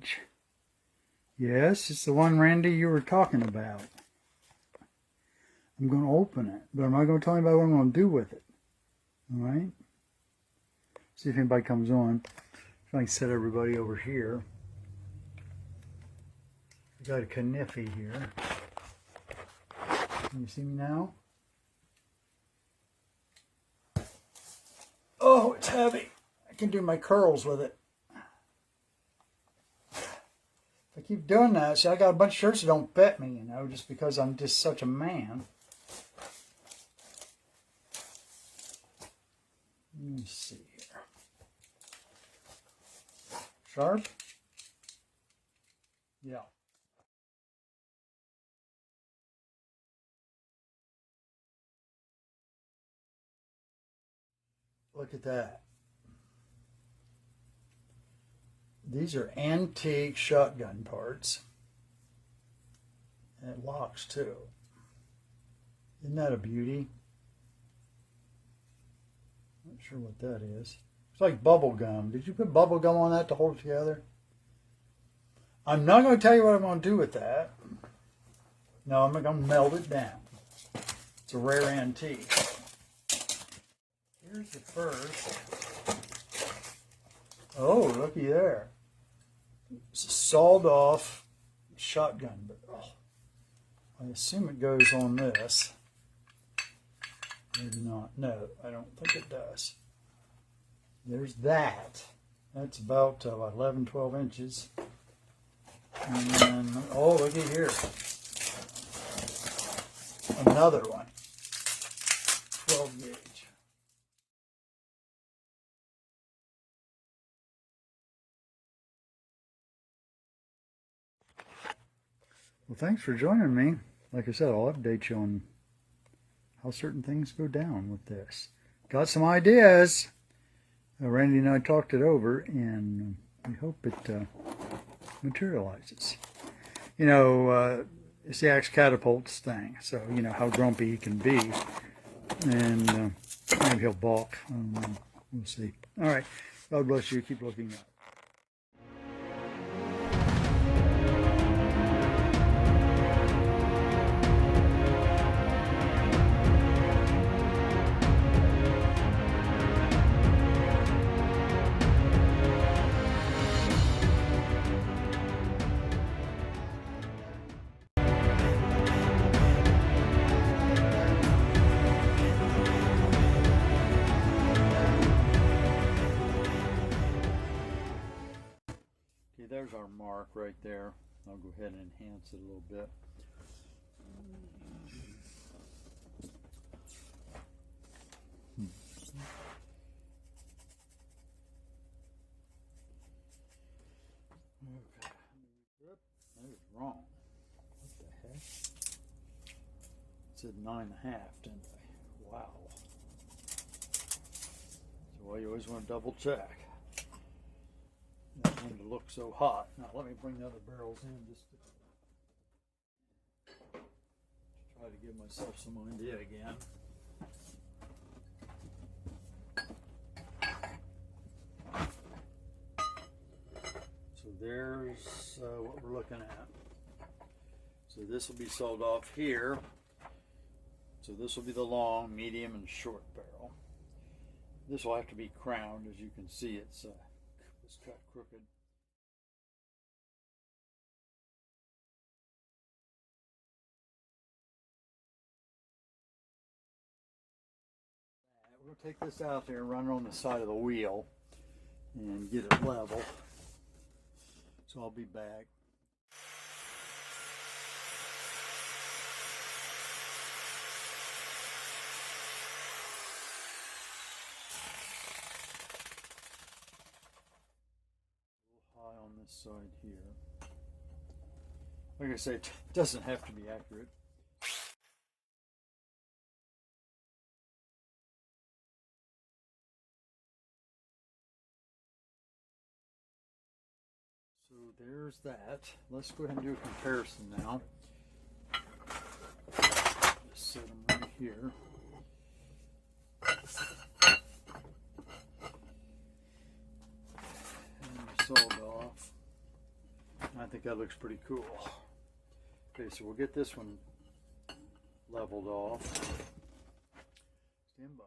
gauge. Yes, it's the one, Randy, you were talking about. I'm going to open it, but I'm not going to tell anybody what I'm going to do with it. All right? See if anybody comes on. If I can set everybody over here. I got a Kniffy here. Can you see me now? Oh, it's heavy. I can do my curls with it. If I keep doing that, see, I got a bunch of shirts that don't fit me, you know, just because I'm just such a man. Let me see here. Sharp? Yeah. Look at that. These are antique shotgun parts. And it locks too. Isn't that a beauty? Not sure what that is. It's like bubble gum. Did you put bubble gum on that to hold it together? I'm not going to tell you what I'm going to do with that. No, I'm going to melt it down. It's a rare antique. Here's the first. Oh, looky there. It's a sawed off shotgun barrel. I assume it goes on this. Maybe not. No, I don't think it does. There's that. That's about 11, 12 inches. And then, oh, looky here. Another one. 12 gauge. Well, thanks for joining me. Like I said, I'll update you on how certain things go down with this. Got some ideas. Randy and I talked it over, and we hope it materializes. You know, it's the Axe Catapults thing, so you know how grumpy he can be, and maybe he'll balk. We'll see. All right. God bless you. Keep looking up. There's our mark right there. I'll go ahead and enhance it a little bit. Okay. That was wrong. What the heck? It said 9.5, didn't I? Wow. So well, you always want to double check. That one to look so hot. Now let me bring the other barrels in just to try to give myself some idea again. So there's what we're looking at. So this will be sold off here. So this will be the long, medium, and short barrel. This will have to be crowned. As you can see, it's cut crooked. We're going to take this out there and run it on the side of the wheel and get it level. So I'll be back. On this side here. Like I say, it doesn't have to be accurate. So there's that. Let's go ahead and do a comparison now. Just set them right here. And sawed off. think that looks pretty cool. Okay, so we'll get this one leveled off. Stand by.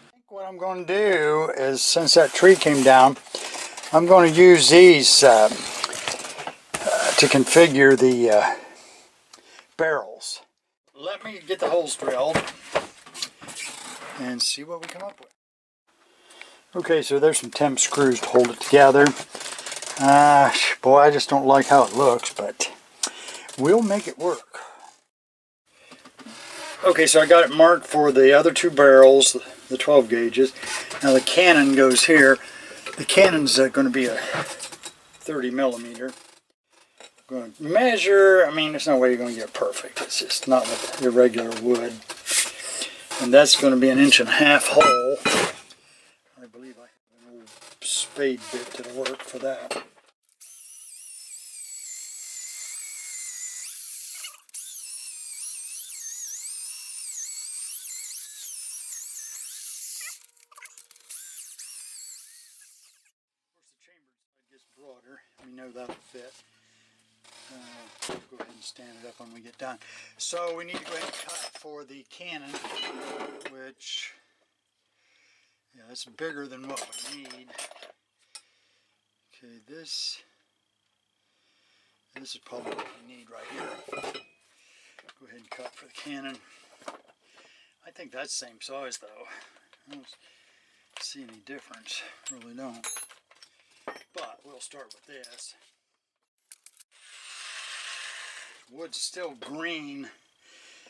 I think what I'm going to do is, since that tree came down, I'm going to use these to configure the barrels. Let me get the holes drilled and see what we come up with. Okay, so there's some temp screws to hold it together. Boy, I just don't like how it looks, but we'll make it work. Okay, so I got it marked for the other two barrels, the 12 gauges. Now the cannon goes here. The cannon's going to be a 30 millimeter. I'm going to measure. I mean, there's no way you're going to get it perfect. It's just not with irregular wood. And that's going to be an 1.5-inch hole. I believe I have an old spade bit that'll work for that. Broader. We know that'll fit. We'll go ahead and stand it up when we get done. So we need to go ahead and cut for the cannon, which, yeah, that's bigger than what we need. Okay, this is probably what we need right here. Go ahead and cut for the cannon. I think that's the same size though. I don't see any difference, really don't. But we'll start with this. Wood's still green,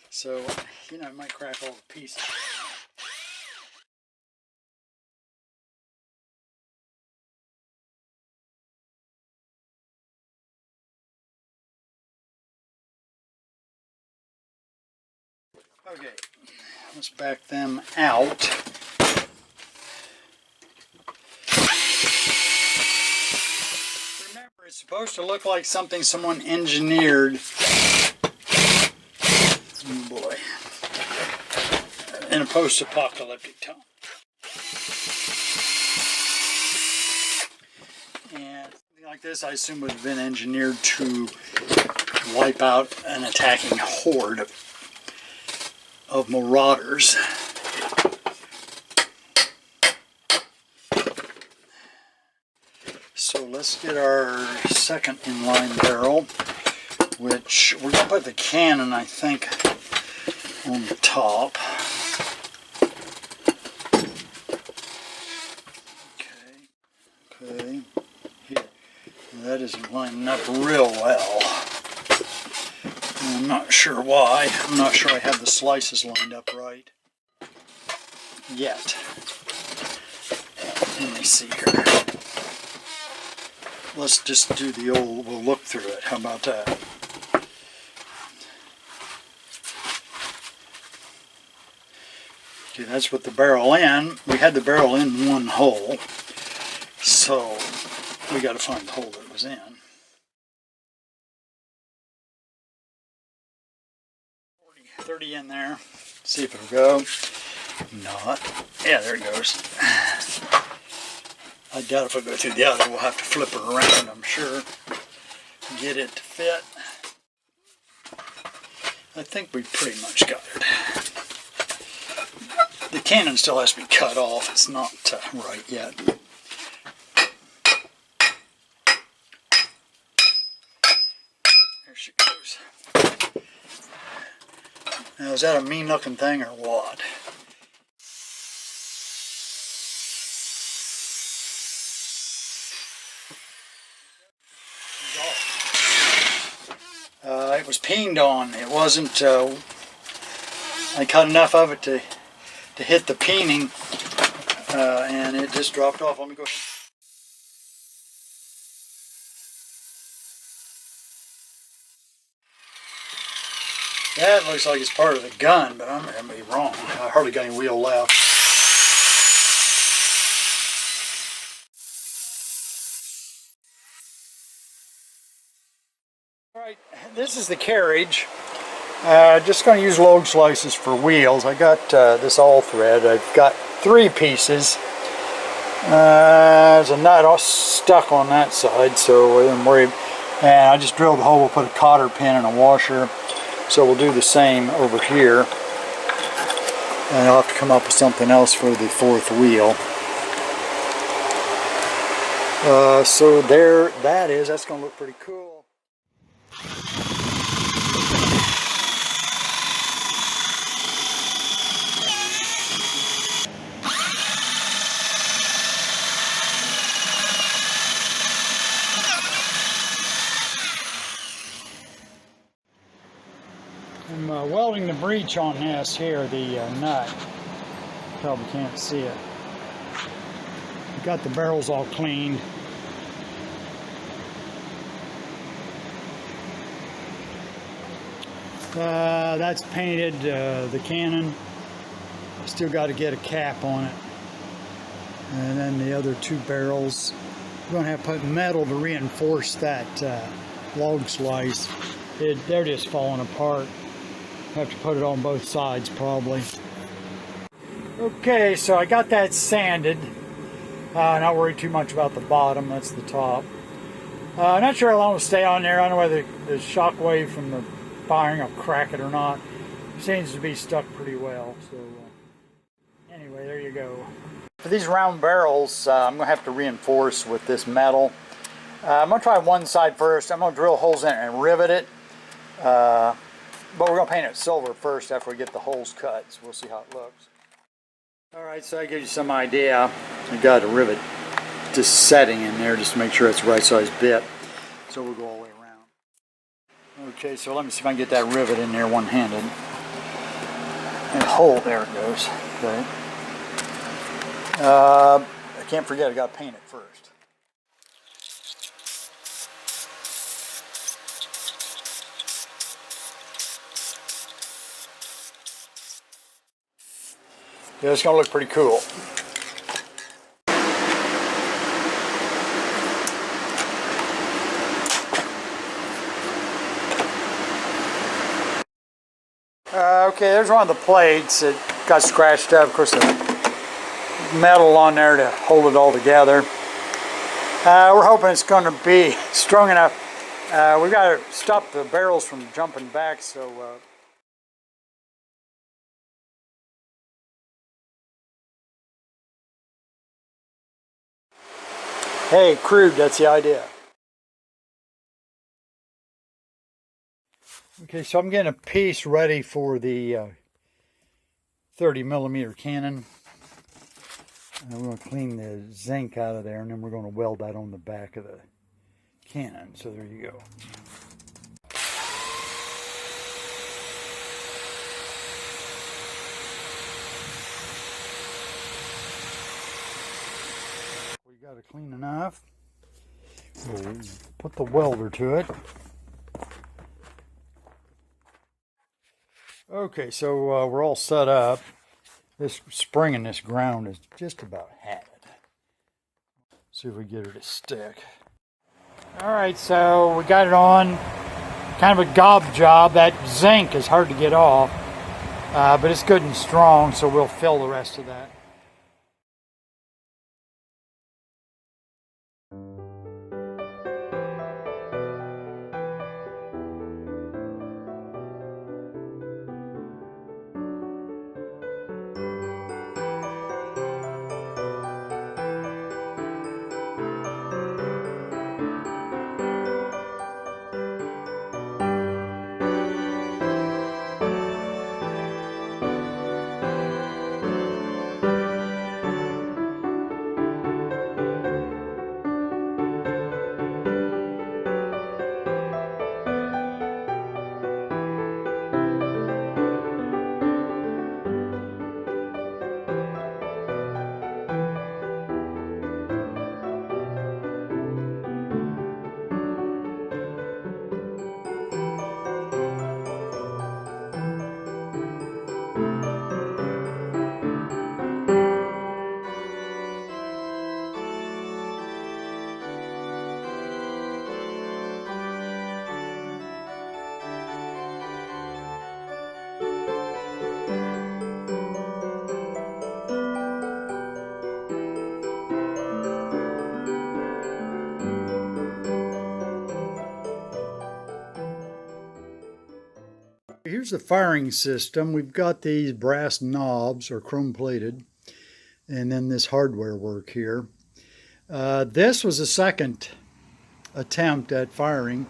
so you know it might crack all the pieces. Okay, let's back them out. Remember, it's supposed to look like something someone engineered. Oh boy. In a post-apocalyptic tone. And something like this, I assume, would have been engineered to wipe out an attacking horde of marauders. So let's get our second inline barrel, which we're going to put the cannon, I think, on the top. Okay, here. That isn't lining up real well. I'm not sure why. I'm not sure I have the slices lined up right yet. Let me see here. Let's just do the old, we'll look through it. How about that? Okay, that's with the barrel in. We had the barrel in one hole, so we got to find the hole that it was in. 30 in there. See if it'll go. Not. Yeah, there it goes. I doubt if I go through the other, we'll have to flip her around, I'm sure. Get it to fit. I think we pretty much got it. The cannon still has to be cut off. It's not right yet. There she goes. Now, is that a mean looking thing or what? It was peened on. It wasn't, I cut enough of it to hit the peening, and it just dropped off. Let me go ahead. That looks like it's part of the gun, but I'm going to be wrong. I hardly got any wheel left. Alright, this is the carriage. Just going to use log slices for wheels. I got this all thread. I've got 3 pieces. There's a nut all stuck on that side, so I'm worried. And I just drilled the hole. We'll put a cotter pin and a washer. So we'll do the same over here. And I'll have to come up with something else for the 4th wheel. So there that is. That's going to look pretty cool. I'm welding the breech on this here, the nut. Probably can't see it. Got the barrels all cleaned. That's painted, the cannon. Still got to get a cap on it. And then the other 2 barrels. We're going to have to put metal to reinforce that log slice. They're just falling apart. Have to put it on both sides probably. Okay, so I got that sanded. Not worried too much about the bottom, that's the top. Not sure how long it'll stay on there. I don't know whether the shock wave from the firing will crack it or not. It seems to be stuck pretty well. So anyway, there you go. For these round barrels, I'm going to have to reinforce with this metal. I'm going to try one side first. I'm going to drill holes in it and rivet it. But we're going to paint it silver first after we get the holes cut. So we'll see how it looks. Alright, so I give you some idea. I got a rivet just setting in there just to make sure it's the right size bit. So we'll go all the way around. Okay, so let me see if I can get that rivet in there one-handed. And hold, there it goes. Okay. I can't forget I got to paint it first. Yeah, it's going to look pretty cool. Okay, there's one of the plates that got scratched up. Of course, the metal on there to hold it all together. We're hoping it's going to be strong enough. We've got to stop the barrels from jumping back, so hey, crude, that's the idea. Okay, so I'm getting a piece ready for the 30mm cannon. We're going to clean the zinc out of there, and then we're going to weld that on the back of the cannon. So there you go. We got it clean enough. We'll put the welder to it. Okay, so we're all set up. This spring in this ground is just about had it. See if we get her to stick. Alright, so we got it on. Kind of a gob job. That zinc is hard to get off. But it's good and strong, so we'll fill the rest of that. Here's the firing system. We've got these brass knobs, or chrome plated, and then this hardware work here. This was a second attempt at firing.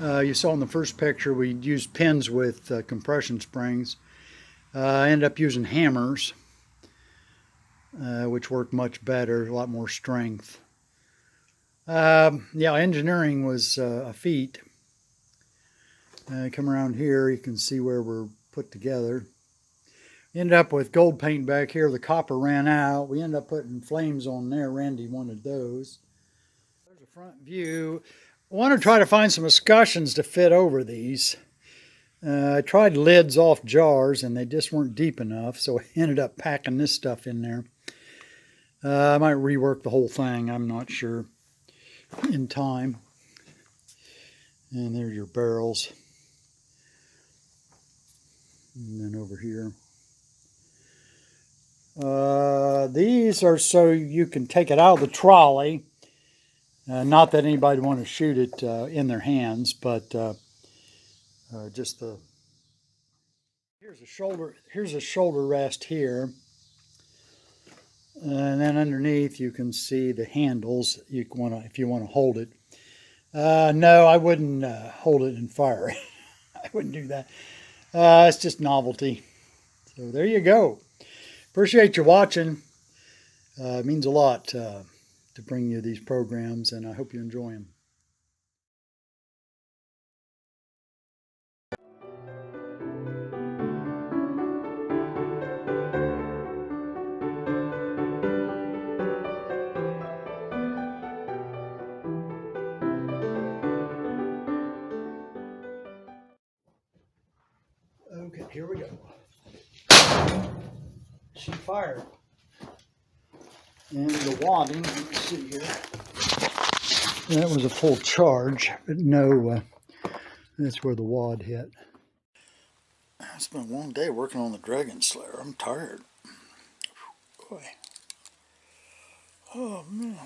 You saw in the first picture we used pins with compression springs. I ended up using hammers, which worked much better, a lot more strength. Yeah, engineering was a feat. Come around here, you can see where we're put together. Ended up with gold paint back here. The copper ran out. We ended up putting flames on there. Randy wanted those. There's a front view. I want to try to find some escutcheons to fit over these. I tried lids off jars and they just weren't deep enough, so I ended up packing this stuff in there. I might rework the whole thing, I'm not sure, in time. And there's your barrels. And then over here. These are so you can take it out of the trolley. Not that anybody would want to shoot it in their hands, but just the... Here's a shoulder rest here. And then underneath you can see the handles if you want to hold it. No, I wouldn't hold it and fire it. I wouldn't do that. It's just novelty. So there you go. Appreciate you watching. It means a lot to bring you these programs, and I hope you enjoy them. Okay, here we go. She fired. And the wadding, let me see here. That was a full charge, but no, that's where the wad hit. It's been a long day working on the Dragon Slayer. I'm tired. Boy. Oh, man.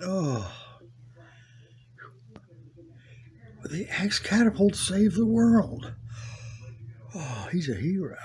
Oh, the Axe Catapult saved the world. Oh, he's a hero.